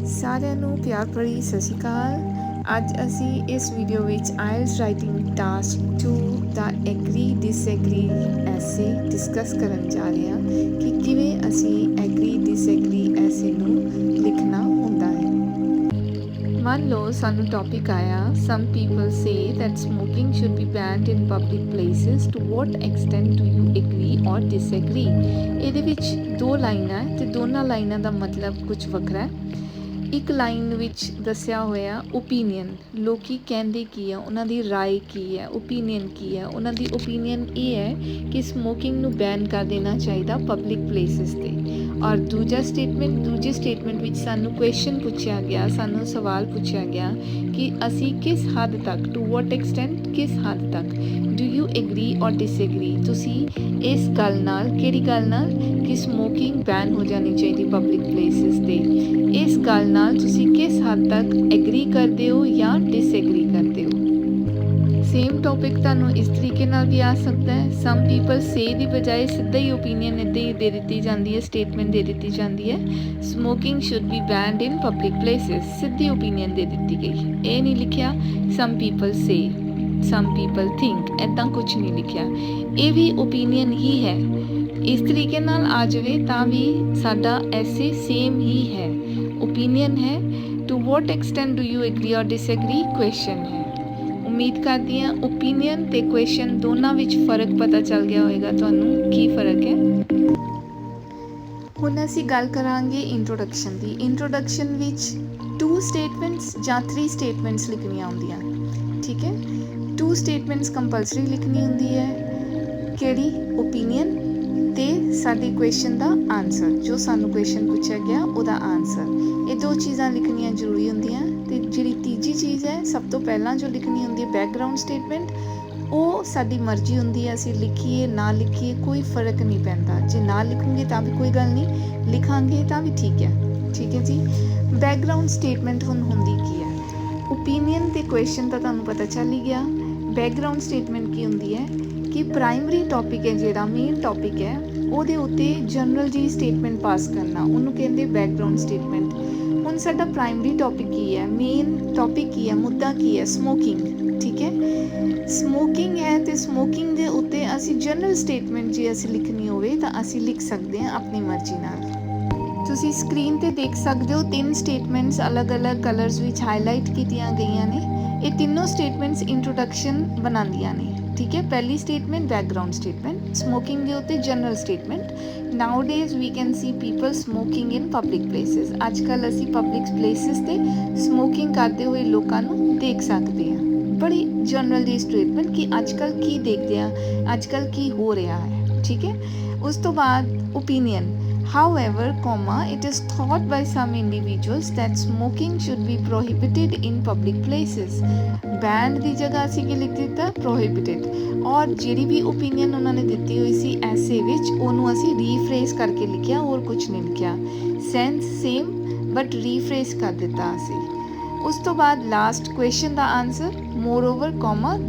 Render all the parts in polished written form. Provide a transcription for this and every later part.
ਸਾਰਿਆਂ ਨੂੰ ਪਿਆਰ ਭਰੀ ਸਤਿ ਸ਼੍ਰੀ ਅਕਾਲ। ਅੱਜ ਅਸੀਂ ਇਸ ਵੀਡੀਓ ਵਿੱਚ ਆਇਲਸ ਰਾਈਟਿੰਗ ਟਾਸਕ 2 ਦਾ ਐਗਰੀ ਡਿਸਐਗਰੀ ਐਸੇ ਡਿਸਕਸ ਕਰਨ ਜਾ ਰਹੇ ਹਾਂ ਕਿ ਕਿਵੇਂ ਅਸੀਂ ਐਗਰੀ ਡਿਸਐਗਰੀ ਐਸੇ ਨੂੰ ਲਿਖਣਾ ਹੁੰਦਾ ਹੈ। ਮੰਨ ਲਓ ਸਾਨੂੰ ਟੌਪਿਕ ਆਇਆ some people say that smoking should be banned in public places, to what extent do you agree or disagree. ਇਹਦੇ ਵਿੱਚ ਦੋ ਲਾਈਨਾਂ ਹੈ ਤੇ ਦੋਨਾਂ ਲਾਈਨਾਂ ਦਾ ਮਤਲਬ ਕੁਝ ਵੱਖਰਾ ਹੈ। ਇੱਕ ਲਾਈਨ ਵਿੱਚ ਦੱਸਿਆ ਹੋਇਆ ਓਪੀਨੀਅਨ, ਲੋਕੀ ਕਹਿੰਦੇ ਕੀ ਆ, ਉਹਨਾਂ ਦੀ ਰਾਏ ਕੀ ਹੈ, ਓਪੀਨੀਅਨ ਕੀ ਹੈ। ਉਹਨਾਂ ਦੀ ਓਪੀਨੀਅਨ ਇਹ ਹੈ ਕਿ ਸਮੋਕਿੰਗ ਨੂੰ ਬੈਨ ਕਰ ਦੇਣਾ ਚਾਹੀਦਾ ਪਬਲਿਕ ਪਲੇਸਿਸ 'ਤੇ। ਔਰ ਦੂਜੇ ਸਟੇਟਮੈਂਟ ਵਿੱਚ ਸਾਨੂੰ ਕੁਐਸਚਨ ਪੁੱਛਿਆ ਗਿਆ, ਸਾਨੂੰ ਸਵਾਲ ਪੁੱਛਿਆ ਗਿਆ ਕਿ ਅਸੀਂ ਕਿਸ ਹੱਦ ਤੱਕ, ਟੂ ਵਾਟ ਐਕਸਟੈਂਟ, ਕਿਸ ਹੱਦ ਤੱਕ, do you agree or disagree, ਤੁਸੀਂ ਇਸ ਗੱਲ ਨਾਲ, ਕਿਹੜੀ ਗੱਲ ਨਾਲ, ਕਿ ਸਮੋਕਿੰਗ ਬੈਨ ਹੋ ਜਾਣੀ ਚਾਹੀਦੀ ਪਬਲਿਕ ਪਲੇਸਿਸ 'ਤੇ, ਇਸ ਗੱਲ ਨਾਲ ਤੁਸੀਂ ਕਿਸ ਹੱਦ ਤੱਕ ਐਗਰੀ ਕਰਦੇ ਹੋ ਜਾਂ ਡਿਸਐਗਰੀ ਕਰਦੇ ਹੋ। ਸੇਮ ਟੌਪਿਕ ਤੁਹਾਨੂੰ ਇਸ ਤਰੀਕੇ ਨਾਲ ਵੀ ਆ ਸਕਦਾ ਹੈ। ਸਮ ਪੀਪਲ ਸੇ ਦੀ ਬਜਾਏ ਸਿੱਧਾ ਹੀ ਓਪੀਨੀਅਨ ਇੱਦਾਂ ਹੀ ਦੇ ਦਿੱਤੀ ਜਾਂਦੀ ਹੈ, ਸਟੇਟਮੈਂਟ ਦੇ ਦਿੱਤੀ ਜਾਂਦੀ ਹੈ smoking should be banned in public places, ਸਿੱਧੀ ਓਪੀਨੀਅਨ ਦੇ ਦਿੱਤੀ ਗਈ। ਇਹ ਨਹੀਂ ਲਿਖਿਆ some people say, some people think, ਇੱਦਾਂ ਕੁਝ ਨਹੀਂ ਲਿਖਿਆ। ਇਹ ਵੀ ਓਪੀਨੀਅਨ ਹੀ ਹੈ। ਇਸ ਤਰੀਕੇ ਨਾਲ ਆ ਜਾਵੇ ਤਾਂ ਵੀ ਸਾਡਾ ਐਸੇ ਸੇਮ ਹੀ ਹੈ, ਓਪੀਨੀਅਨ ਹੈ। To what extent do you agree or disagree question ਹੈ। ਉਮੀਦ ਕਰਦੀ ਹਾਂ ਓਪੀਨੀਅਨ ਤੇ ਕੁਐਸਚਨ ਦੋਨਾਂ ਵਿੱਚ ਫ਼ਰਕ ਪਤਾ ਚੱਲ ਗਿਆ ਹੋਵੇਗਾ ਤੁਹਾਨੂੰ, ਕੀ ਫ਼ਰਕ ਹੈ। ਹੁਣ ਅਸੀਂ ਗੱਲ ਕਰਾਂਗੇ ਇੰਟਰੋਡਕਸ਼ਨ ਦੀ। ਇੰਟਰੋਡਕਸ਼ਨ ਵਿੱਚ 2 ਸਟੇਟਮੈਂਟਸ ਜਾਂ 3 ਸਟੇਟਮੈਂਟਸ ਲਿਖਣੀਆਂ ਹੁੰਦੀਆਂ, ਠੀਕ ਹੈ। 2 ਸਟੇਟਮੈਂਟਸ ਕੰਪਲਸਰੀ ਲਿਖਣੀ ਹੁੰਦੀ ਹੈ। ਕਿਹੜੀ? ਓਪੀਨੀਅਨ ਤੇ ਸਾਡੇ ਕੁਐਸਚਨ ਦਾ ਆਨਸਰ, ਜੋ ਸਾਨੂੰ ਕੁਐਸਚਨ ਪੁੱਛਿਆ ਗਿਆ ਉਹਦਾ ਆਨਸਰ। ਇਹ 2 ਚੀਜ਼ਾਂ ਲਿਖਣੀਆਂ ਜ਼ਰੂਰੀ ਹੁੰਦੀਆਂ। ਤੇ ਜਿਹੜੀ ਤੀਜੀ ਚੀਜ਼ ਹੈ, ਸਭ ਤੋਂ ਪਹਿਲਾਂ ਜੋ ਲਿਖਣੀ ਹੁੰਦੀ ਹੈ ਬੈਕਗਰਾਊਂਡ ਸਟੇਟਮੈਂਟ, ਉਹ ਸਾਡੀ ਮਰਜ਼ੀ ਹੁੰਦੀ ਹੈ, ਅਸੀਂ ਲਿਖੀਏ ਨਾ ਲਿਖੀਏ ਕੋਈ ਫ਼ਰਕ ਨਹੀਂ ਪੈਂਦਾ। ਜੇ ਨਾ ਲਿਖੂੰਗੇ ਤਾਂ ਵੀ ਕੋਈ ਗੱਲ ਨਹੀਂ, ਲਿਖਾਂਗੇ ਤਾਂ ਵੀ ਠੀਕ ਹੈ, ਠੀਕ ਹੈ ਜੀ। ਬੈਕਗਰਾਊਂਡ ਸਟੇਟਮੈਂਟ ਹੁਣ ਹੁੰਦੀ ਕੀ ਹੈ? ਓਪੀਨੀਅਨ ਤੇ ਕੁਐਸਚਨ ਤਾਂ ਤੁਹਾਨੂੰ ਪਤਾ ਚੱਲ ਹੀ ਗਿਆ। ਬੈਕਗਰਾਊਂਡ ਸਟੇਟਮੈਂਟ ਕੀ ਹੁੰਦੀ ਹੈ ਕਿ ਪ੍ਰਾਇਮਰੀ ਟੌਪਿਕ ਹੈ, ਜਿਹੜਾ ਮੇਨ ਟੌਪਿਕ ਹੈ, ਉਹਦੇ ਉੱਤੇ ਜਨਰਲ ਜੀ ਸਟੇਟਮੈਂਟ ਪਾਸ ਕਰਨਾ, ਉਹਨੂੰ ਕਹਿੰਦੇ ਬੈਕਗਰਾਊਂਡ ਸਟੇਟਮੈਂਟ। ਹੁਣ ਸਾਡਾ ਪ੍ਰਾਇਮਰੀ ਟੌਪਿਕ ਕੀ ਹੈ, ਮੇਨ ਟੌਪਿਕ ਕੀ ਹੈ, ਮੁੱਦਾ ਕੀ ਹੈ? ਸਮੋਕਿੰਗ, ਠੀਕ ਹੈ। ਸਮੋਕਿੰਗ ਹੈ ਤੇ ਸਮੋਕਿੰਗ ਦੇ ਉੱਤੇ ਅਸੀਂ ਜਨਰਲ ਸਟੇਟਮੈਂਟ ਜੇ ਅਸੀਂ ਲਿਖਣੀ ਹੋਵੇ ਤਾਂ ਅਸੀਂ ਲਿਖ ਸਕਦੇ ਹਾਂ ਆਪਣੀ ਮਰਜ਼ੀ ਨਾਲ। ਤੁਸੀਂ ਸਕਰੀਨ ਤੇ ਦੇਖ ਸਕਦੇ ਹੋ 3 ਸਟੇਟਮੈਂਟਸ ਅਲੱਗ-ਅਲੱਗ ਕਲਰਸ ਵਿੱਚ ਹਾਈਲਾਈਟ ਕੀਤੀਆਂ ਗਈਆਂ ਨੇ। ਇਹ ਤਿੰਨੋਂ ਸਟੇਟਮੈਂਟਸ ਇੰਟਰੋਡਕਸ਼ਨ ਬਣਾਉਂਦੀਆਂ ਨੇ, ਠੀਕ ਹੈ। ਪਹਿਲੀ ਸਟੇਟਮੈਂਟ ਬੈਕਗਰਾਊਂਡ ਸਟੇਟਮੈਂਟ, ਸਮੋਕਿੰਗ ਦੇ ਉੱਤੇ general statement. Nowadays we can see people smoking in public places. ਅੱਜ ਕੱਲ੍ਹ ਅਸੀਂ ਪਬਲਿਕ ਪਲੇਸਿਸ 'ਤੇ ਸਮੋਕਿੰਗ ਕਰਦੇ ਹੋਏ ਲੋਕਾਂ ਨੂੰ ਦੇਖ ਸਕਦੇ ਹਾਂ। ਬੜੀ ਜਨਰਲ ਦੀ ਸਟੇਟਮੈਂਟ ਕਿ ਅੱਜ ਕੱਲ੍ਹ ਕੀ ਦੇਖਦੇ ਹਾਂ, ਅੱਜ ਕੱਲ੍ਹ ਕੀ ਹੋ ਰਿਹਾ ਹੈ, ਠੀਕ ਹੈ। ਉਸ ਤੋਂ ਬਾਅਦ opinion, however, it is thought by some individuals that smoking should be prohibited in public places. Banned ਦੀ ਜਗ੍ਹਾ ਅਸੀਂ ਕੀ ਲਿਖ ਦਿੱਤਾ? prohibited। ਔਰ ਜਿਹੜੀ ਵੀ ਓਪੀਨੀਅਨ ਉਹਨਾਂ ਨੇ ਦਿੱਤੀ ਹੋਈ ਸੀ ਐਸੇ ਵਿੱਚ, ਉਹਨੂੰ ਅਸੀਂ ਰੀਫਰੇਸ ਕਰਕੇ ਲਿਖਿਆ, ਹੋਰ ਕੁਝ ਨਹੀਂ ਲਿਖਿਆ। ਸੈਂਸ ਸੇਮ ਬਟ ਰੀਫਰੇਸ ਕਰ ਦਿੱਤਾ ਅਸੀਂ। ਉਸ ਤੋਂ ਬਾਅਦ last question the answer, moreover,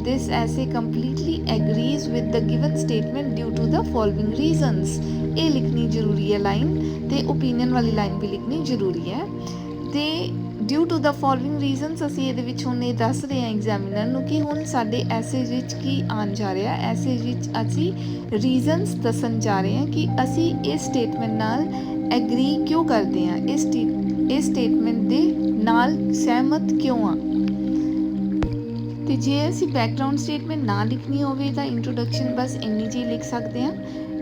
this essay completely agrees with the given statement due to the following reasons। ਇਹ ਲਿਖਣੀ ਜ਼ਰੂਰੀ ਹੈ ਲਾਈਨ, ਤੇ ਓਪੀਨੀਅਨ ਵਾਲੀ ਲਾਈਨ ਵੀ ਲਿਖਣੀ ਜ਼ਰੂਰੀ ਹੈ। ਤੇ due to the following reasons, ਅਸੀਂ ਇਹਦੇ ਵਿੱਚ ਹੁਣ ਇਹ ਦੱਸ ਰਹੇ ਹਾਂ ਐਗਜ਼ਾਮੀਨਰ ਨੂੰ ਕਿ ਹੁਣ ਸਾਡੇ ਐਸੇ ਵਿੱਚ ਕੀ ਆਉਣ ਜਾ ਰਿਹਾ। ਐਸੇ ਵਿੱਚ ਅਸੀਂ ਰੀਜ਼ਨਸ ਦੱਸਣ ਜਾ ਰਹੇ ਹਾਂ ਕਿ ਅਸੀਂ ਇਸ ਸਟੇਟਮੈਂਟ ਨਾਲ ਐਗਰੀ ਕਿਉਂ ਕਰਦੇ ਹਾਂ, ਇਸ ਸਟੇਟਮੈਂਟ ਦੇ ਨਾਲ ਸਹਿਮਤ ਕਿਉਂ ਆ। ਤੇ ਜੇ ਅਸੀਂ ਬੈਕਗਰਾਊਂਡ ਸਟੇਟਮੈਂਟ ਨਾ ਲਿਖਣੀ ਹੋਵੇ ਤਾਂ ਇੰਟਰੋਡਕਸ਼ਨ ਬਸ ਇੰਨੀ ਜਿਹੀ ਲਿਖ ਸਕਦੇ ਹਾਂ।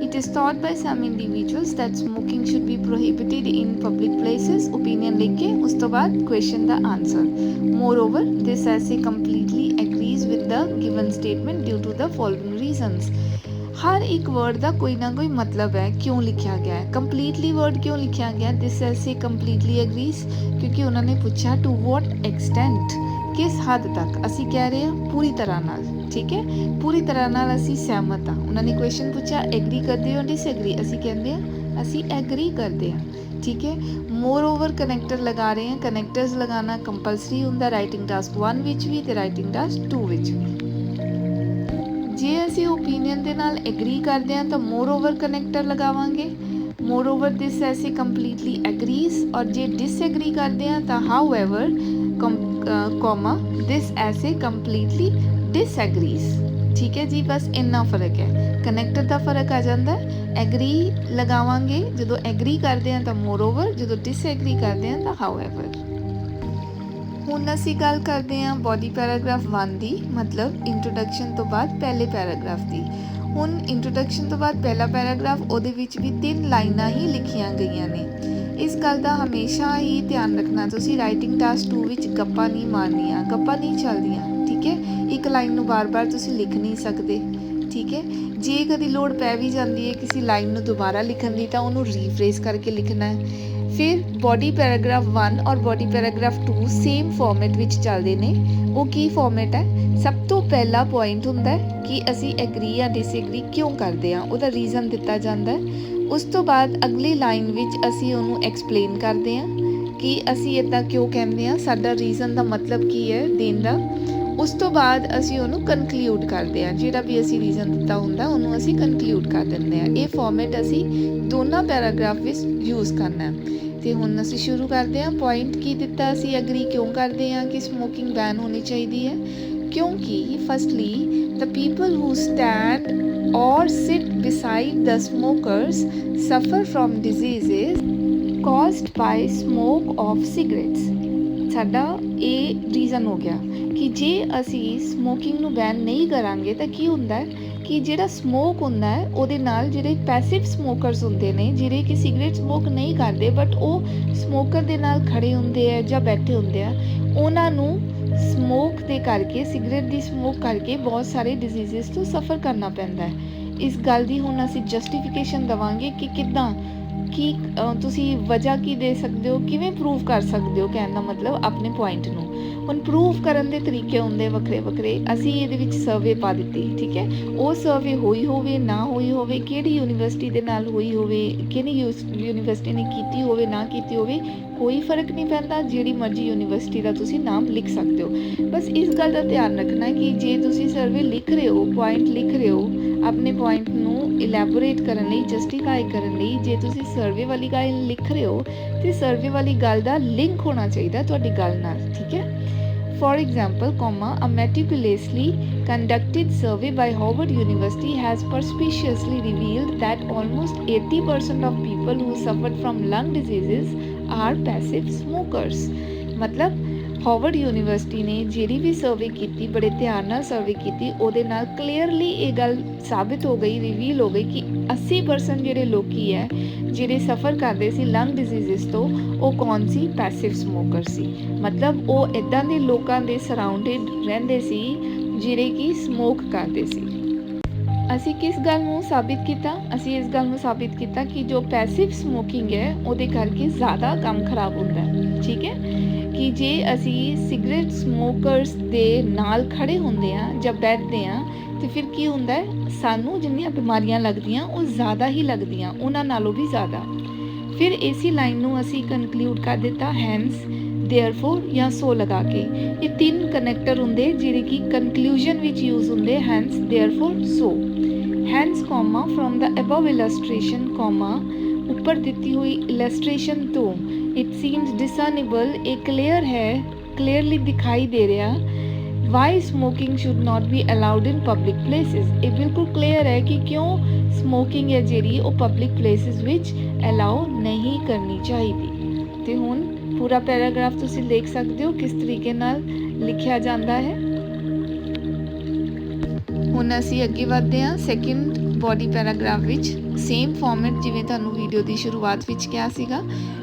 It is thought by some individuals that smoking should be prohibited in public places। opinion ਲਿਖ ਕੇ ਉਸ ਤੋਂ ਬਾਅਦ question the answer। moreover, this essay completely agrees with the given statement due to the following reasons। ਹਰ ਇੱਕ word ਦਾ ਕੋਈ ਨਾ ਕੋਈ ਮਤਲਬ ਹੈ, ਕਿਉਂ ਲਿਖਿਆ ਗਿਆ ਹੈ। ਕੰਪਲੀਟਲੀ ਵਰਡ ਕਿਉਂ ਲਿਖਿਆ ਗਿਆ? ਦਿਸ ਐਸੇ ਕੰਪਲੀਟਲੀ ਐਗਰੀਜ਼, ਕਿਉਂਕਿ ਉਹਨਾਂ ਨੇ ਪੁੱਛਿਆ ਟੂ ਵਾਟ ਐਕਸਟੈਂਟ, ਕਿਸ ਹੱਦ ਤੱਕ। ਅਸੀਂ ਕਹਿ ਰਹੇ ਹਾਂ ਪੂਰੀ ਤਰ੍ਹਾਂ ਨਾਲ, ਠੀਕ ਹੈ, ਪੂਰੀ ਤਰ੍ਹਾਂ ਨਾਲ ਅਸੀਂ ਸਹਿਮਤ ਹਾਂ। ਉਹਨਾਂ ਨੇ ਕੁਐਸਚਨ ਪੁੱਛਿਆ ਐਗਰੀ ਕਰਦੇ ਹੋ ਡਿਸਐਗਰੀ, ਅਸੀਂ ਕਹਿੰਦੇ ਹਾਂ ਅਸੀਂ ਐਗਰੀ ਕਰਦੇ ਹਾਂ, ਠੀਕ ਹੈ। ਮੋਰ ਓਵਰ ਕਨੈਕਟਰ ਲਗਾ ਰਹੇ ਹਾਂ, ਕਨੈਕਟਰਸ ਲਗਾਉਣਾ ਕੰਪਲਸਰੀ ਹੁੰਦਾ ਰਾਈਟਿੰਗ ਟਾਸਕ 1 ਵਿੱਚ ਵੀ ਤੇ ਰਾਈਟਿੰਗ ਟਾਸਕ 2 ਵਿੱਚ ਵੀ। ਜੇ ਅਸੀਂ ਓਪੀਨੀਅਨ ਦੇ ਨਾਲ ਐਗਰੀ ਕਰਦੇ ਹਾਂ ਤਾਂ ਮੋਰ ਓਵਰ ਕਨੈਕਟਰ ਲਗਾਵਾਂਗੇ, ਮੋਰ ਓਵਰ ਦਿਸ ਐਸੇ ਕੰਪਲੀਟਲੀ ਐਗਰੀਜ਼, ਔਰ ਜੇ ਡਿਸਐਗਰੀ ਕਰਦੇ ਆ ਤਾਂ ਹਾਊ ਐਵਰ ਕੌਮਾ ਦਿਸ ਐਸੇ ਕੰਪਲੀਟਲੀ ਡਿਸਐਗਰੀਜ਼। ਠੀਕ ਹੈ ਜੀ, ਬਸ ਇੰਨਾ ਫ਼ਰਕ ਹੈ, ਕਨੈਕਟਰ ਦਾ ਫ਼ਰਕ ਆ ਜਾਂਦਾ। ਐਗਰੀ ਲਗਾਵਾਂਗੇ ਜਦੋਂ ਐਗਰੀ ਕਰਦੇ ਆ ਤਾਂ ਮੋਰ ਓਵਰ, ਜਦੋਂ ਡਿਸਐਗਰੀ ਕਰਦੇ ਆ ਤਾਂ ਹਾਊ ਐਵਰ। ਹੁਣ ਅਸੀਂ ਗੱਲ ਕਰਦੇ ਹਾਂ ਬੋਡੀ ਪੈਰਾਗ੍ਰਾਫ 1 ਦੀ, ਮਤਲਬ ਇੰਟਰੋਡਕਸ਼ਨ ਤੋਂ ਬਾਅਦ ਪਹਿਲੇ ਪੈਰਾਗ੍ਰਾਫ ਦੀ। ਹੁਣ ਇੰਟਰੋਡਕਸ਼ਨ ਤੋਂ ਬਾਅਦ ਪਹਿਲਾ ਪੈਰਾਗ੍ਰਾਫ, ਉਹਦੇ ਵਿੱਚ ਵੀ 3 ਲਾਈਨਾਂ ਹੀ ਲਿਖੀਆਂ ਗਈਆਂ ਨੇ। ਇਸ ਗੱਲ ਦਾ ਹਮੇਸ਼ਾ ਹੀ ਧਿਆਨ ਰੱਖਣਾ ਤੁਸੀਂ, ਰਾਈਟਿੰਗ ਟਾਸਕ 2 ਵਿੱਚ ਗੱਪਾਂ ਨਹੀਂ ਮਾਰਨੀਆਂ, ਗੱਪਾਂ ਨਹੀਂ ਚੱਲਦੀਆਂ। ਠੀਕ ਹੈ, ਇੱਕ ਲਾਈਨ ਨੂੰ ਬਾਰ-ਬਾਰ ਤੁਸੀਂ ਲਿਖ ਨਹੀਂ ਸਕਦੇ। ਠੀਕ ਹੈ, ਜੇ ਕਦੀ ਲੋੜ ਪੈ ਵੀ ਜਾਂਦੀ ਹੈ ਕਿਸੇ ਲਾਈਨ ਨੂੰ ਦੁਬਾਰਾ ਲਿਖਣ ਦੀ ਤਾਂ ਉਹਨੂੰ ਰੀਫਰੇਸ ਕਰਕੇ ਲਿਖਣਾ ਹੈ। ਫਿਰ ਬੋਡੀ ਪੈਰਾਗ੍ਰਾਫ 1 ਔਰ ਬੋਡੀ ਪੈਰਾਗ੍ਰਾਫ 2 ਸੇਮ ਫਾਰਮੈਟ ਵਿੱਚ ਚੱਲਦੇ ਨੇ। ਉਹ ਕੀ ਫਾਰਮੈਟ ਹੈ? ਸਭ ਤੋਂ ਪਹਿਲਾ ਪੁਆਇੰਟ ਹੁੰਦਾ ਕਿ ਅਸੀਂ ਐਗਰੀ ਜਾਂ ਡਿਸਐਗਰੀ ਕਿਉਂ ਕਰਦੇ ਹਾਂ, ਉਹਦਾ ਰੀਜ਼ਨ ਦਿੱਤਾ ਜਾਂਦਾ। ਉਸ ਤੋਂ ਬਾਅਦ ਅਗਲੀ ਲਾਈਨ ਵਿੱਚ ਅਸੀਂ ਉਹਨੂੰ ਐਕਸਪਲੇਨ ਕਰਦੇ ਹਾਂ ਕਿ ਅਸੀਂ ਇੱਦਾਂ ਕਿਉਂ ਕਹਿੰਦੇ ਹਾਂ, ਸਾਡਾ ਰੀਜ਼ਨ ਦਾ ਮਤਲਬ ਕੀ ਹੈ ਦੇਣ ਦਾ। ਉਸ ਤੋਂ ਬਾਅਦ ਅਸੀਂ ਉਹਨੂੰ ਕਨਕਲੂਡ ਕਰਦੇ ਹਾਂ, ਜਿਹੜਾ ਵੀ ਅਸੀਂ ਰੀਜ਼ਨ ਦਿੱਤਾ ਹੁੰਦਾ ਉਹਨੂੰ ਅਸੀਂ ਕਨਕਲੂਡ ਕਰ ਦਿੰਦੇ ਹਾਂ। ਇਹ ਫਾਰਮੈਟ ਅਸੀਂ ਦੋਨਾਂ ਪੈਰਾਗ੍ਰਾਫ ਵਿੱਚ ਯੂਜ਼ ਕਰਨਾ। ਤੇ ਹੁਣ ਅਸੀਂ ਸ਼ੁਰੂ ਕਰਦੇ ਹਾਂ। ਪੁਆਇੰਟ ਕੀ ਦਿੱਤਾ ਅਸੀਂ ਐਗਰੀ ਕਿਉਂ ਕਰਦੇ ਹਾਂ ਕਿ ਸਮੋਕਿੰਗ ਬੈਨ ਹੋਣੀ ਚਾਹੀਦੀ ਹੈ? ਕਿਉਂਕਿ firstly the people who stand ਔਰ ਸਿਟ ਬਿਸਾਈਡ ਦ ਸਮੋਕਰਸ ਸਫਰ from ਡਿਜ਼ੀਜ਼ਿਸ ਕਾਜ਼ਡ by smoke of cigarettes. ਸਾਡਾ ਇਹ ਰੀਜ਼ਨ ਹੋ ਗਿਆ ਕਿ ਜੇ ਅਸੀਂ ਸਮੋਕਿੰਗ ਨੂੰ ਬੈਨ ਨਹੀਂ ਕਰਾਂਗੇ ਤਾਂ ਕੀ ਹੁੰਦਾ ਹੈ ਕਿ ਜਿਹੜਾ ਸਮੋਕ ਹੁੰਦਾ ਹੈ ਉਹਦੇ ਨਾਲ ਜਿਹੜੇ ਪੈਸਿਵ ਸਮੋਕਰਸ ਹੁੰਦੇ ਨੇ, ਜਿਹੜੇ ਕਿ ਸਿਗਰਟ ਸਮੋਕ ਨਹੀਂ ਕਰਦੇ ਬਟ ਉਹ ਸਮੋਕਰ ਦੇ ਨਾਲ ਖੜੇ ਹੁੰਦੇ ਆ ਜਾਂ ਬੈਠੇ ਹੁੰਦੇ ਆ, ਉਹਨਾਂ ਨੂੰ ਸਮੋਕ ਦੇ ਕਰਕੇ, ਸਿਗਰਟ ਦੀ ਸਮੋਕ ਕਰਕੇ ਬਹੁਤ ਸਾਰੇ ਡਿਜ਼ੀਜ਼ਸ ਤੋਂ ਸਫਰ ਕਰਨਾ ਪੈਂਦਾ ਹੈ। ਇਸ ਗੱਲ ਦੀ ਹੁਣ ਅਸੀਂ ਜਸਟੀਫਿਕੇਸ਼ਨ ਦੇਵਾਂਗੇ ਕਿ ਕਿੱਦਾਂ, ਕੀ ਤੁਸੀਂ ਵਜ੍ਹਾ ਕੀ ਦੇ ਸਕਦੇ ਹੋ, ਕਿਵੇਂ ਪ੍ਰੂਵ ਕਰ ਸਕਦੇ ਹੋ, ਕਹਿਣ ਦਾ ਮਤਲਬ ਆਪਣੇ ਪੁਆਇੰਟ ਨੂੰ। ਹੁਣ ਪ੍ਰੂਵ ਕਰਨ ਦੇ ਤਰੀਕੇ ਹੁੰਦੇ ਵੱਖਰੇ ਵੱਖਰੇ। ਅਸੀਂ ਇਹਦੇ ਵਿੱਚ ਸਰਵੇ ਪਾ ਦਿੱਤੀ। ਠੀਕ ਹੈ, ਉਹ ਸਰਵੇ ਹੋਈ ਹੋਵੇ ਨਾ ਹੋਈ ਹੋਵੇ, ਕਿਹੜੀ ਯੂਨੀਵਰਸਿਟੀ ਦੇ ਨਾਲ ਹੋਈ ਹੋਵੇ, ਕਿਹੜੀ ਯੂਨੀਵਰਸਿਟੀ ਨੇ ਕੀਤੀ ਹੋਵੇ ਨਾ ਕੀਤੀ ਹੋਵੇ, ਕੋਈ ਫਰਕ ਨਹੀਂ ਪੈਂਦਾ। ਜਿਹੜੀ ਮਰਜ਼ੀ ਯੂਨੀਵਰਸਿਟੀ ਦਾ ਤੁਸੀਂ ਨਾਮ ਲਿਖ ਸਕਦੇ ਹੋ। ਬਸ ਇਸ ਗੱਲ ਦਾ ਧਿਆਨ ਰੱਖਣਾ ਕਿ ਜੇ ਤੁਸੀਂ ਸਰਵੇ ਲਿਖ ਰਹੇ ਹੋ, ਪੁਆਇੰਟ ਲਿਖ ਰਹੇ ਹੋ, ਆਪਣੇ ਪੁਆਇੰਟ ਨੂੰ ਇਲੈਬੋਰੇਟ ਕਰਨ ਲਈ, ਜਸਟੀਫਾਈ ਕਰਨ ਲਈ, ਜੇ ਤੁਸੀਂ ਸਰਵੇ ਵਾਲੀ ਗੱਲ ਲਿਖ ਰਹੇ ਹੋ ਤੇ ਸਰਵੇ ਵਾਲੀ ਗੱਲ ਦਾ ਲਿੰਕ ਹੋਣਾ ਚਾਹੀਦਾ ਤੁਹਾਡੀ ਗੱਲ ਨਾਲ। ਠੀਕ ਹੈ, for example, a meticulously conducted survey by Harvard University has perspiciously revealed that almost 80% of people who suffered from lung diseases are passive smokers। मतलब ਹਾਰਵਰਡ ਯੂਨੀਵਰਸਿਟੀ ਨੇ ਜਿਹੜੀ ਵੀ ਸਰਵੇ ਕੀਤੀ, ਬੜੇ ਧਿਆਨ ਨਾਲ ਸਰਵੇ ਕੀਤੀ, ਉਹਦੇ ਨਾਲ ਕਲੀਅਰਲੀ ਇਹ ਗੱਲ ਸਾਬਿਤ ਹੋ ਗਈ, ਰਿਵੀਲ ਹੋ ਗਈ ਕਿ 80% ਜਿਹੜੇ ਲੋਕੀ ਹੈ ਜਿਹੜੇ ਸਫਰ ਕਰਦੇ ਸੀ ਲੰਗ ਡਿਜ਼ੀਜ਼ਸ ਤੋਂ, ਉਹ ਕੌਣ ਸੀ? ਪੈਸਿਵ ਸਮੋਕਰ ਸੀ। ਮਤਲਬ ਉਹ ਇੱਦਾਂ ਦੇ ਲੋਕਾਂ ਦੇ ਸਰਾਊਂਡਡ ਰਹਿੰਦੇ ਸੀ ਜਿਹੜੇ ਕਿ ਸਮੋਕ ਕਰਦੇ ਸੀ। ਅਸੀਂ ਕਿਸ ਗੱਲ ਨੂੰ ਸਾਬਿਤ ਕੀਤਾ? ਅਸੀਂ ਇਸ ਗੱਲ ਨੂੰ ਸਾਬਿਤ ਕੀਤਾ ਕਿ ਜੋ ਪੈਸਿਵ ਸਮੋਕਿੰਗ ਹੈ ਉਹਦੇ ਕਰਕੇ ਜ਼ਿਆਦਾ ਕੰਮ ਖਰਾਬ ਹੁੰਦਾ ਹੈ। ਠੀਕ ਹੈ, ਕਿ ਜੇ ਅਸੀਂ ਸਿਗਰਟ ਸਮੋਕਰਸ ਦੇ ਨਾਲ ਖੜੇ ਹੁੰਦੇ ਹਾਂ ਜਾਂ ਬੈਠਦੇ ਹਾਂ ਤੇ ਫਿਰ ਕੀ ਹੁੰਦਾ ਹੈ, ਸਾਨੂੰ ਜਿੰਨੀਆਂ ਬਿਮਾਰੀਆਂ ਲੱਗਦੀਆਂ ਉਹ ਜ਼ਿਆਦਾ ਹੀ ਲੱਗਦੀਆਂ, ਉਹਨਾਂ ਨਾਲੋਂ ਵੀ ਜ਼ਿਆਦਾ। ਫਿਰ ਇਸੇ ਲਾਈਨ ਨੂੰ ਅਸੀਂ ਕਨਕਲੂਡ ਕਰ ਦਿੱਤਾ ਹੈਂਸ, ਦੇਅਰਫੋਰ ਜਾਂ ਸੋ ਲਗਾ ਕੇ। ਇਹ 3 ਕਨੈਕਟਰ ਹੁੰਦੇ ਜਿਹੜੇ ਕਿ ਕਨਕਲੂਜਨ ਵਿੱਚ ਯੂਜ਼ ਹੁੰਦੇ, hence, therefore, so. Hence comma from the above illustration comma, ਉੱਪਰ ਦਿੱਤੀ ਹੋਈ ਇਲਸਟ੍ਰੇਸ਼ਨ ਤੋਂ ਇਟ ਸੀਮਸ ਡਿਸਰਨੇਬਲ, ਇਹ ਕਲੀਅਰ ਹੈ, ਕਲੀਅਰਲੀ ਦਿਖਾਈ ਦੇ ਰਿਹਾ। Why smoking should not be allowed in public places, ਇਹ ਬਿਲਕੁਲ ਕਲੀਅਰ ਹੈ ਕਿ ਕਿਉਂ ਸਮੋਕਿੰਗ ਹੈ ਜਿਹੜੀ ਉਹ ਪਬਲਿਕ ਪਲੇਸਿਸ ਵਿੱਚ ਅਲਾਉ ਨਹੀਂ ਕਰਨੀ ਚਾਹੀਦੀ। ਤੇ ਹੁਣ ਪੂਰਾ ਪੈਰਾਗ੍ਰਾਫ ਤੁਸੀਂ ਦੇਖ ਸਕਦੇ ਹੋ ਕਿਸ ਤਰੀਕੇ ਨਾਲ ਲਿਖਿਆ ਜਾਂਦਾ ਹੈ। ਹੁਣ ਅਸੀਂ ਅੱਗੇ ਵਧਦੇ ਹਾਂ ਸੈਕਿੰਡ ਬੋਡੀ ਪੈਰਾਗ੍ਰਾਫ ਵਿੱਚ। ਸੇਮ ਫਾਰਮੈਟ ਜਿਵੇਂ ਤੁਹਾਨੂੰ ਵੀਡੀਓ ਦੀ ਸ਼ੁਰੂਆਤ ਵਿੱਚ ਕਿਹਾ ਸੀਗਾ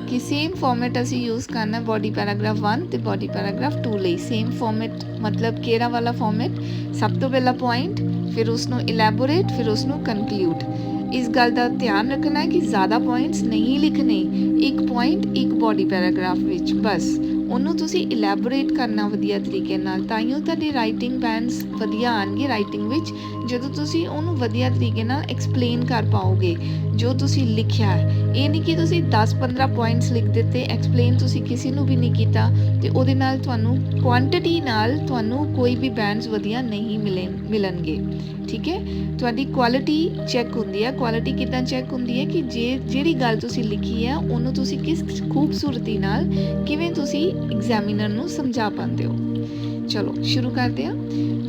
ਕਿ ਸੇਮ ਫਾਰਮੈਟ ਅਸੀਂ ਯੂਜ਼ ਕਰਨਾ ਬੋਡੀ ਪੈਰਾਗ੍ਰਾਫ 1 ਤੇ ਬੋਡੀ ਪੈਰਾਗ੍ਰਾਫ 2 ਲਈ। ਸੇਮ ਫਾਰਮੈਟ ਮਤਲਬ ਕਿਹੜਾ ਵਾਲਾ ਫਾਰਮੈਟ? ਸਭ ਤੋਂ ਪਹਿਲਾਂ ਪੁਆਇੰਟ, ਫਿਰ ਉਸਨੂੰ ਇਲੈਬੋਰੇਟ, ਫਿਰ ਉਸਨੂੰ ਕਨਕਲੂਡ। ਇਸ ਗੱਲ ਦਾ ਧਿਆਨ ਰੱਖਣਾ ਹੈ ਕਿ ਜ਼ਿਆਦਾ ਪੁਆਇੰਟਸ ਨਹੀਂ ਲਿਖਣੇ, ਇੱਕ ਪੁਆਇੰਟ ਇੱਕ ਬੋਡੀ ਪੈਰਾਗ੍ਰਾਫ ਵਿੱਚ, ਬਸ ਉਹਨੂੰ ਤੁਸੀਂ ਇਲੈਬੋਰੇਟ ਕਰਨਾ ਵਧੀਆ ਤਰੀਕੇ ਨਾਲ, ਤਾਂ ਹੀ ਉਹ ਤੁਹਾਡੀ ਰਾਈਟਿੰਗ ਬੈਂਡਸ ਵਧੀਆ ਆਉਣਗੇ ਰਾਈਟਿੰਗ ਵਿੱਚ, ਜਦੋਂ ਤੁਸੀਂ ਉਹਨੂੰ ਵਧੀਆ ਤਰੀਕੇ ਨਾਲ ਐਕਸਪਲੇਨ ਕਰ ਪਾਓਗੇ ਜੋ ਤੁਸੀਂ ਲਿਖਿਆ ਹੈ। ਇਹ ਨਹੀਂ ਕਿ ਤੁਸੀਂ 10-15 ਪੁਆਇੰਟਸ ਲਿਖ ਦਿੱਤੇ, ਐਕਸਪਲੇਨ ਤੁਸੀਂ ਕਿਸੇ ਨੂੰ ਵੀ ਨਹੀਂ ਕੀਤਾ, ਅਤੇ ਉਹਦੇ ਨਾਲ ਤੁਹਾਨੂੰ ਕੁਆਂਟਿਟੀ ਨਾਲ ਤੁਹਾਨੂੰ ਕੋਈ ਵੀ ਬੈਂਡਸ ਵਧੀਆ ਨਹੀਂ ਮਿਲਣਗੇ। ਠੀਕ ਹੈ, ਤੁਹਾਡੀ ਕੁਆਲਿਟੀ ਚੈੱਕ ਹੁੰਦੀ ਹੈ। ਕੁਆਲਿਟੀ ਕਿੱਦਾਂ ਚੈੱਕ ਹੁੰਦੀ ਹੈ ਕਿ ਜਿਹੜੀ ਗੱਲ ਤੁਸੀਂ ਲਿਖੀ ਹੈ ਉਹਨੂੰ ਤੁਸੀਂ ਕਿਸ ਖੂਬਸੂਰਤੀ ਨਾਲ ਕਿਵੇਂ ਤੁਸੀਂ ਐਗਜ਼ਾਮੀਨਰ ਨੂੰ ਸਮਝਾ ਪਾਉਂਦੇ ਹੋ। ਚਲੋ ਸ਼ੁਰੂ ਕਰਦੇ ਹਾਂ।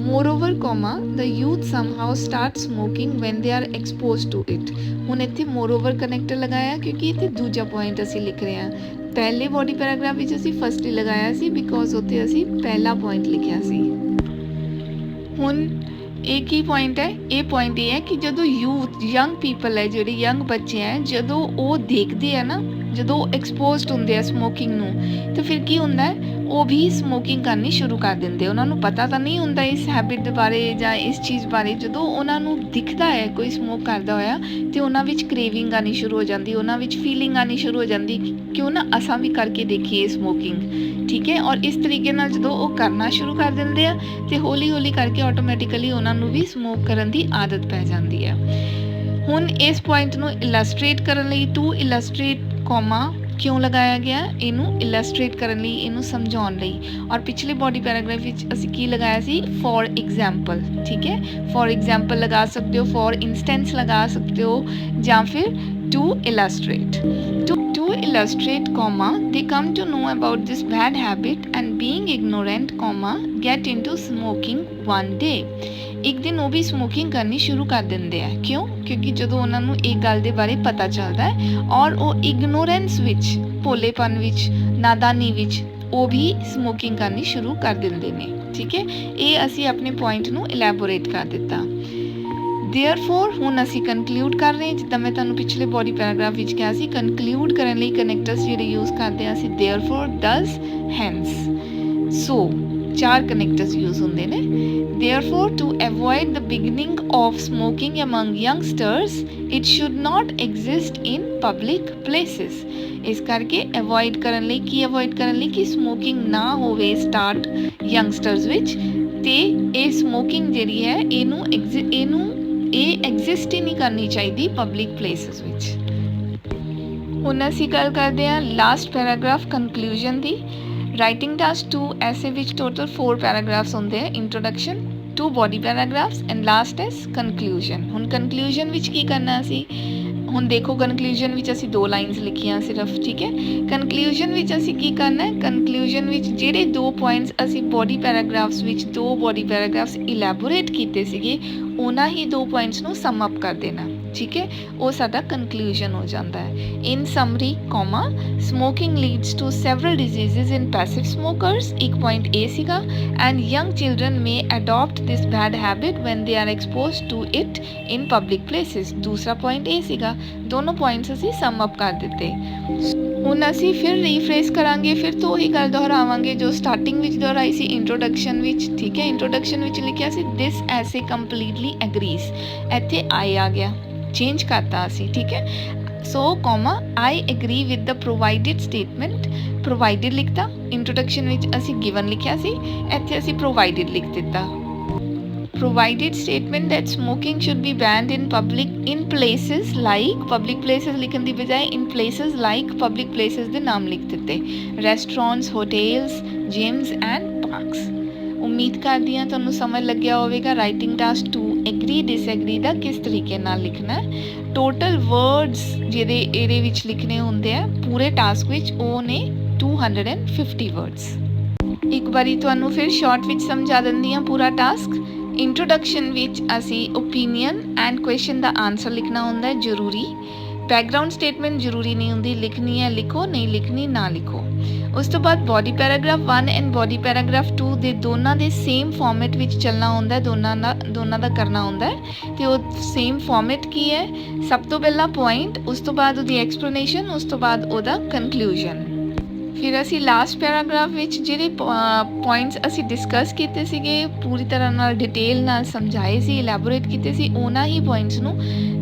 Moreover comma the youth somehow start smoking when they are expose to it. ਹੁਣ ਇੱਥੇ ਮੋਰਓਵਰ ਕਨੈਕਟਰ ਲਗਾਇਆ ਕਿਉਂਕਿ ਇੱਥੇ ਦੂਜਾ ਪੁਆਇੰਟ ਅਸੀਂ ਲਿਖ ਰਹੇ ਹਾਂ। ਪਹਿਲੇ ਬੋਡੀ ਪੈਰਾਗ੍ਰਾਫ ਵਿੱਚ ਅਸੀਂ ਫਸਟਲੀ ਲਗਾਇਆ ਸੀ ਬਿਕੋਜ਼ ਉੱਥੇ ਅਸੀਂ ਪਹਿਲਾ ਪੁਆਇੰਟ ਲਿਖਿਆ ਸੀ। ਹੁਣ ਇਹ ਕੀ ਪੁਆਇੰਟ ਹੈ? ਇਹ ਪੁਆਇੰਟ ਇਹ ਹੈ ਕਿ ਜਦੋਂ ਯੂਥ ਯੰਗ ਪੀਪਲ ਹੈ, ਜਿਹੜੇ ਯੰਗ ਬੱਚੇ ਹੈ, ਜਦੋਂ ਉਹ ਦੇਖਦੇ ਆ ਨਾ, ਜਦੋਂ ਐਕਸਪੋਜ਼ਡ ਹੁੰਦੇ ਆ ਸਮੋਕਿੰਗ ਨੂੰ, ਤਾਂ ਫਿਰ ਕੀ ਹੁੰਦਾ ਹੈ, ਉਹ ਵੀ ਸਮੋਕਿੰਗ ਕਰਨੀ ਸ਼ੁਰੂ ਕਰ ਦਿੰਦੇ। ਉਹਨਾਂ ਨੂੰ ਪਤਾ ਤਾਂ ਨਹੀਂ ਹੁੰਦਾ ਇਸ ਹੈਬਿਟ ਦੇ ਬਾਰੇ ਜਾਂ ਇਸ ਚੀਜ਼ ਬਾਰੇ। ਜਦੋਂ ਉਹਨਾਂ ਨੂੰ ਦਿਖਦਾ ਹੈ ਕੋਈ ਸਮੋਕ ਕਰਦਾ ਹੋਇਆ, ਅਤੇ ਉਹਨਾਂ ਵਿੱਚ ਕ੍ਰੇਵਿੰਗ ਆਉਣੀ ਸ਼ੁਰੂ ਹੋ ਜਾਂਦੀ, ਉਹਨਾਂ ਵਿੱਚ ਫੀਲਿੰਗ ਆਉਣੀ ਸ਼ੁਰੂ ਹੋ ਜਾਂਦੀ, ਕਿਉਂ ਨਾ ਅਸਾਂ ਵੀ ਕਰਕੇ ਦੇਖੀਏ ਸਮੋਕਿੰਗ। ਠੀਕ ਹੈ, ਔਰ ਇਸ ਤਰੀਕੇ ਨਾਲ ਜਦੋਂ ਉਹ ਕਰਨਾ ਸ਼ੁਰੂ ਕਰ ਦਿੰਦੇ ਆ, ਅਤੇ ਹੌਲੀ ਹੌਲੀ ਕਰਕੇ ਆਟੋਮੈਟਿਕਲੀ ਉਹਨਾਂ ਨੂੰ ਵੀ ਸਮੋਕ ਕਰਨ ਦੀ ਆਦਤ ਪੈ ਜਾਂਦੀ ਹੈ। ਹੁਣ ਇਸ ਪੁਆਇੰਟ ਨੂੰ ਇਲਸਟਰੇਟ ਕਰਨ ਲਈ ਟੂ ਇਲਸਟਰੇਟ ਕੋਮਾ ਕਿਉਂ ਲਗਾਇਆ ਗਿਆ? ਇਹਨੂੰ ਇਲਸਟਰੇਟ ਕਰਨ ਲਈ, ਇਹਨੂੰ ਸਮਝਾਉਣ ਲਈ। ਔਰ ਪਿਛਲੇ ਬੋਡੀ ਪੈਰਾਗ੍ਰਾਫ ਵਿੱਚ ਅਸੀਂ ਕੀ ਲਗਾਇਆ ਸੀ? For example. ठीक है, फॉर एग्जाम्पल लगा सकते हो, फॉर इंस्टेंस लगा सकते हो, या फिर to illustrate. To illustrate, comma, they come to know about this bad habit and being ignorant, comma, get into smoking one day। ਇੱਕ ਦਿਨ ਉਹ ਵੀ ਸਮੋਕਿੰਗ ਕਰਨੀ ਸ਼ੁਰੂ ਕਰ ਦਿੰਦੇ ਆ। ਕਿਉਂ? ਕਿਉਂਕਿ ਜਦੋਂ ਉਹਨਾਂ ਨੂੰ ਇਹ ਗੱਲ ਦੇ ਬਾਰੇ ਪਤਾ ਚੱਲਦਾ ਹੈ ਔਰ ਉਹ ਇਗਨੋਰੈਂਸ ਵਿੱਚ, ਭੋਲੇਪਨ ਵਿੱਚ, ਨਾਦਾਨੀ ਵਿੱਚ ਉਹ ਵੀ ਸਮੋਕਿੰਗ ਕਰਨੀ ਸ਼ੁਰੂ ਕਰ ਦਿੰਦੇ ਨੇ। ਠੀਕ ਹੈ, ਇਹ ਅਸੀਂ ਆਪਣੇ ਪੁਆਇੰਟ ਨੂੰ ਇਲੈਬੋਰੇਟ ਕਰ ਦਿੱਤਾ। ਦੇਅਰਫੋਰ ਹੁਣ ਅਸੀਂ ਕਨਕਲੂਡ ਕਰ ਰਹੇ ਹਾਂ। ਜਿੱਦਾਂ ਮੈਂ ਤੁਹਾਨੂੰ ਪਿਛਲੇ ਬੋਡੀ ਪੈਰਾਗ੍ਰਾਫ ਵਿੱਚ ਕਿਹਾ ਸੀ, ਕਨਕਲੂਡ ਕਰਨ ਲਈ ਕਨੈਕਟਰਸ ਜਿਹੜੇ ਯੂਜ਼ ਕਰਦੇ ਹਾਂ ਅਸੀਂ, ਦੇਅਰਫੋਰ, ਦਸ, ਹੈਂਸ। ਸੋ 4 ਕਨੈਕਟਰਸ ਯੂਜ਼ ਹੁੰਦੇ ਨੇ। Therefore, to avoid the beginning of smoking among youngsters, it should not exist in public places. ਇਸ ਕਰਕੇ ਅਵੋਇਡ ਕਰਨ ਲਈ, ਕੀ ਅਵੋਇਡ ਕਰਨ ਲਈ? ਕਿ ਸਮੋਕਿੰਗ ਨਾ ਹੋਵੇ ਸਟਾਰਟ ਯੰਗਸਟਰਸ ਵਿੱਚ, ਅਤੇ ਇਹ ਸਮੋਕਿੰਗ ਜਿਹੜੀ ਹੈ ਇਹਨੂੰ ਐਗਜ਼ਿਸਟ ਹੀ ਨਹੀਂ ਕਰਨੀ ਚਾਹੀਦੀ ਪਬਲਿਕ ਪਲੇਸਿਸ ਵਿੱਚ। ਹੁਣ ਅਸੀਂ ਗੱਲ ਕਰਦੇ ਹਾਂ ਲਾਸਟ ਪੈਰਾਗ੍ਰਾਫ ਕਨਕਲੂਜਨ ਦੀ। ਰਾਈਟਿੰਗ ਟਾਸਕ 2 ਐਸੇ ਵਿੱਚ ਟੋਟਲ 4 ਪੈਰਾਗ੍ਰਾਫਸ ਹੁੰਦੇ ਆ। Introduction, 2 body paragraphs and last is conclusion. ਹੁਣ ਕਨਕਲੂਜਨ ਵਿੱਚ ਕੀ ਕਰਨਾ ਅਸੀਂ? ਹੁਣ ਦੇਖੋ, ਕਨਕਲੂਜਨ ਵਿੱਚ ਅਸੀਂ 2 ਲਾਈਨਸ ਲਿਖੀਆਂ ਸਿਰਫ। ਠੀਕ ਹੈ, ਕਨਕਲੂਜਨ ਵਿੱਚ ਅਸੀਂ ਕੀ ਕਰਨਾ ਹੈ? ਕਨਕਲੂਜਨ ਵਿੱਚ ਜਿਹੜੇ 2 ਪੁਆਇੰਟਸ ਅਸੀਂ ਬੋਡੀ ਪੈਰਾਗ੍ਰਾਫਸ ਵਿੱਚ 2 ਬੋਡੀ ਪੈਰਾਗ੍ਰਾਫਸ ਇਲੈਬੋਰੇਟ ਕੀਤੇ ਸੀਗੇ, ਉਹਨਾਂ ਹੀ 2 ਪੁਆਇੰਟਸ ਨੂੰ ਸਮ ਅਪ ਕਰ ਦੇਣਾ। ਠੀਕ ਹੈ, ਉਹ ਸਾਡਾ ਕਨਕਲੂਜਨ ਹੋ ਜਾਂਦਾ ਹੈ। In summary, comma, smoking leads to several diseases in passive smokers, ਇੱਕ ਪੁਆਇੰਟ ਇਹ ਸੀਗਾ, and young children may adopt this bad habit when they are exposed to it in public places, ਦੂਸਰਾ ਪੁਆਇੰਟ ਇਹ ਸੀਗਾ। ਦੋਨੋਂ ਪੁਆਇੰਟਸ ਅਸੀਂ ਸਮ up ਕਰ ਦਿੱਤੇ। ਹੁਣ ਅਸੀਂ ਫਿਰ ਰੀਫਰੇਸ ਕਰਾਂਗੇ, ਫਿਰ ਤੋਂ ਉਹੀ ਗੱਲ ਦੁਹਰਾਵਾਂਗੇ ਜੋ ਸਟਾਰਟਿੰਗ ਵਿੱਚ ਦੁਹਰਾਈ ਸੀ ਇੰਟਰੋਡਕਸ਼ਨ ਵਿੱਚ। ਠੀਕ ਹੈ, ਇੰਟਰੋਡਕਸ਼ਨ ਵਿੱਚ ਲਿਖਿਆ ਸੀ ਦਿਸ ਐਸੇ ਕੰਪਲੀਟਲੀ ਐਗਰੀਜ਼, ਇੱਥੇ ਆਈ ਆ ਗਿਆ, ਚੇਂਜ ਕਰਤਾ ਅਸੀਂ। ਠੀਕ ਹੈ, so comma, I agree with the provided statement, provided ਲਿਖਤਾ। ਇੰਟਰੋਡਕਸ਼ਨ ਵਿੱਚ ਅਸੀਂ ਗਿਵਨ ਲਿਖਿਆ ਸੀ, ਇੱਥੇ ਅਸੀਂ ਪ੍ਰੋਵਾਈਡਡ ਲਿਖ ਦਿੱਤਾ। provided statement that smoking should be banned in places like, public places ਲਿਖਣ ਦੀ ਬਜਾਏ in places like public places ਦੇ ਨਾਮ ਲਿਖ ਦਿੱਤੇ, restaurants, hotels, gyms and parks। ਉਮੀਦ ਕਰਦੀ ਹਾਂ ਤੁਹਾਨੂੰ ਸਮਝ ਲੱਗਿਆ ਹੋਵੇਗਾ ਰਾਈਟਿੰਗ ਟਾਸਕ 2 ਐਗਰੀ ਡਿਸਐਗਰੀ ਦਾ ਕਿਸ ਤਰੀਕੇ ਨਾਲ ਲਿਖਣਾ ਹੈ। ਟੋਟਲ ਵਰਡਸ ਜਿਹੜੇ ਇਹਦੇ ਵਿੱਚ ਲਿਖਣੇ ਹੁੰਦੇ ਆ ਪੂਰੇ ਟਾਸਕ ਵਿੱਚ, ਉਹ ਨੇ 250 ਵਰਡਸ। ਇੱਕ ਵਾਰੀ ਤੁਹਾਨੂੰ ਫਿਰ ਸ਼ਾਰਟ ਵਿੱਚ ਸਮਝਾ ਦਿੰਦੀ ਹਾਂ ਪੂਰਾ ਟਾਸਕ। ਇੰਟਰੋਡਕਸ਼ਨ ਵਿੱਚ ਅਸੀਂ opinion and question the answer ਲਿਖਣਾ ਹੁੰਦਾ ਹੈ ਜ਼ਰੂਰੀ। ਬੈਕਗਰਾਊਂਡ ਸਟੇਟਮੈਂਟ ਜ਼ਰੂਰੀ ਨਹੀਂ ਹੁੰਦੀ, ਲਿਖਣੀ ਹੈ ਲਿਖੋ, ਨਹੀਂ ਲਿਖਣੀ ਨਾ ਲਿਖੋ। ਉਸ ਤੋਂ ਬਾਅਦ body paragraph 1 and body paragraph 2 ਦੇ ਦੋਨਾਂ ਦੇ ਸੇਮ ਫਾਰਮੈਟ ਵਿੱਚ ਚੱਲਣਾ ਹੁੰਦਾ ਹੈ, ਦੋਨਾਂ ਦਾ ਕਰਨਾ ਹੁੰਦਾ ਹੈ। ਅਤੇ ਉਹ ਸੇਮ ਫਾਰਮੈਟ ਕੀ ਹੈ? ਸਭ ਤੋਂ ਪਹਿਲਾਂ ਪੁਆਇੰਟ, ਉਸ ਤੋਂ ਬਾਅਦ ਉਹਦੀ ਐਕਸਪਲੇਨੇਸ਼ਨ, ਉਸ ਤੋਂ ਬਾਅਦ ਉਹਦਾ ਕਨਕਲੂਜਨ। ਫਿਰ ਅਸੀਂ ਲਾਸਟ ਪੈਰਾਗ੍ਰਾਫ ਵਿੱਚ ਜਿਹੜੇ ਪੁਆਇੰਟਸ ਅਸੀਂ ਡਿਸਕਸ ਕੀਤੇ ਸੀਗੇ, ਪੂਰੀ ਤਰ੍ਹਾਂ ਨਾਲ ਡਿਟੇਲ ਨਾਲ ਸਮਝਾਏ ਸੀ, ਇਲੈਬੋਰੇਟ ਕੀਤੇ ਸੀ, ਉਹਨਾਂ ਹੀ ਪੁਆਇੰਟਸ ਨੂੰ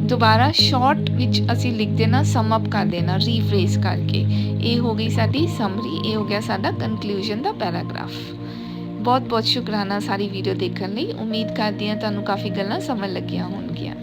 ਦੁਬਾਰਾ ਸ਼ਾਰਟ ਵਿੱਚ ਅਸੀਂ ਲਿਖ ਦੇਣਾ, ਸਮ ਅਪ ਕਰ ਦੇਣਾ ਰੀਫਰੇਜ਼ ਕਰਕੇ। ਇਹ ਹੋ ਗਈ ਸਾਡੀ ਸਮਰੀ, ਇਹ ਹੋ ਗਿਆ ਸਾਡਾ ਕਨਕਲੂਜਨ ਦਾ ਪੈਰਾਗ੍ਰਾਫ। ਬਹੁਤ ਬਹੁਤ ਸ਼ੁਕਰਾਨਾ ਸਾਰੀ ਵੀਡੀਓ ਦੇਖਣ ਲਈ। ਉਮੀਦ ਕਰਦੀ ਹਾਂ ਤੁਹਾਨੂੰ ਕਾਫੀ ਗੱਲਾਂ ਸਮਝ ਲੱਗੀਆਂ ਹੋਣਗੀਆਂ।